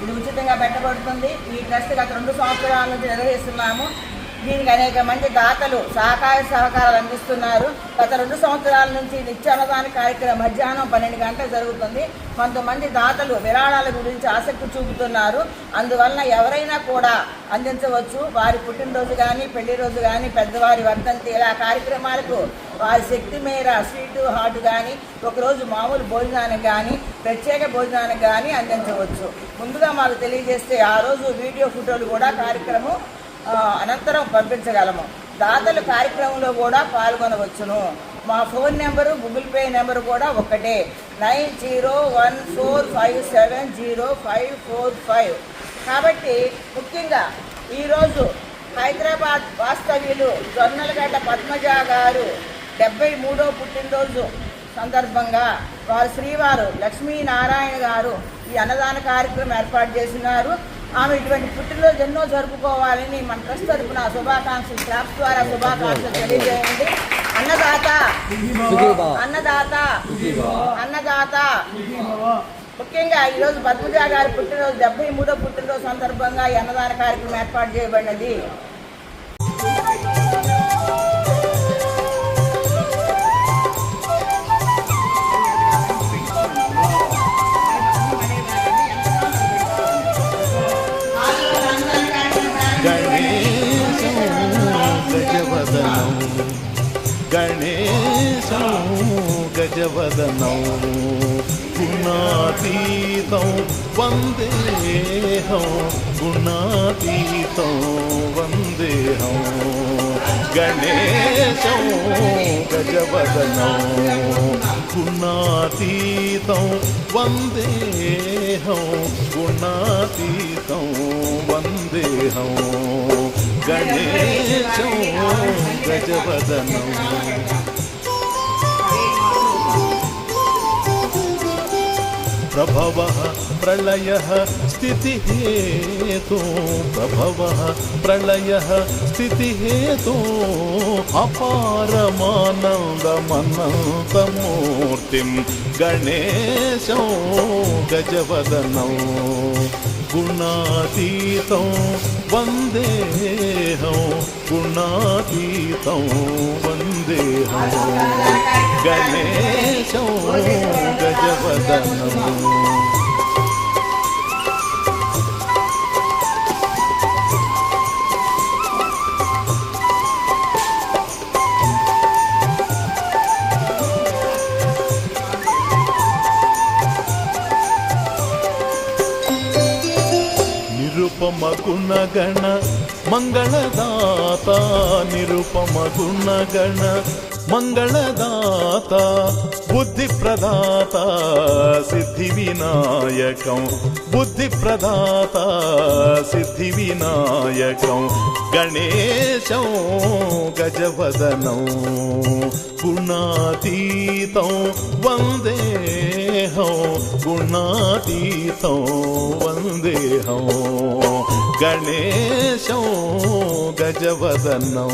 ఇది ఉచితంగా పెట్టబడుతుంది. ఈ ట్రస్ట్ గత 2 సంవత్సరాల నుంచి నిర్వహిస్తున్నాము. దీనికి అనేక మంది దాతలు సహకారాలు అందిస్తున్నారు. గత 2 సంవత్సరాల నుంచి నిత్య అన్నదాన కార్యక్రమం మధ్యాహ్నం 12 గంటలకు జరుగుతుంది. కొంతమంది దాతలు విరాళాల గురించి ఆసక్తి చూపుతున్నారు. అందువలన ఎవరైనా కూడా అందించవచ్చు. వారి పుట్టినరోజు కానీ, పెళ్లి రోజు కానీ, పెద్దవారి వర్ధంతి ఇలా కార్యక్రమాలకు వారి శక్తి మేర స్వీటు హాట్ కానీ, ఒకరోజు మామూలు భోజనానికి కానీ, ప్రత్యేక భోజనానికి కానీ అందించవచ్చు. ముందుగా మాకు తెలియజేస్తే ఆ రోజు వీడియో ఫోటోలు కూడా కార్యక్రమం అనంతరం పంపించగలము. దాతలు కార్యక్రమంలో కూడా పాల్గొనవచ్చును. మా phone number, Google pay number కూడా ఒకటే, 9014570545. కాబట్టి ముఖ్యంగా ఈరోజు హైదరాబాద్ వాస్తవ్యులు జొన్నలగడ్డ పద్మజ గారు 73వ పుట్టినరోజు సందర్భంగా వారు శ్రీవారు లక్ష్మీనారాయణ గారు ఈ అన్నదాన కార్యక్రమం ఏర్పాటు చేసినారు. ఆమె ఇటువంటి పుట్టినరోజు ఎన్నో జరుపుకోవాలని మన ట్రస్ట్ తరపున శుభాకాంక్షలు, క్లాప్స్ ద్వారా శుభాకాంక్షలు తెలియజేయండి. అన్నదాత అన్నదాత అన్నదాత. ముఖ్యంగా ఈరోజు పద్మజ గారి పుట్టినరోజు 73వ పుట్టినరోజు సందర్భంగా ఈ అన్నదాన కార్యక్రమం ఏర్పాటు చేయబడినది. గణేశం గజవదనం గుణాతీతం వందేహం గుణాతీతం వందేహం గణేశం గజవదనం గుణాతీతం వందేహం గుణాతీతం వందేహం గణేశం గజవదనం ప్రభవః ప్రళయః స్థితిహేతు ప్రభవః ప్రళయః స్థితిహేతు అపారమానందమనంతమూర్తిం గణేశం గజవదనం గుణాతీతం వందేహం గుణాతీతం వందేహం గణేశం గజవదనం నిరుపమ గుణగణ మంగళదాత నిరుపమ గుణగణ మంగళదాత బుద్ధి ప్రదాత సిద్ధి వినాయకం బుద్ధి ప్రదాత సిద్ధి వినాయకం గణేశం గజవదనం గుణాతీతం వందేహం గుణాతీతం వందేహం గణేశం గజవదనం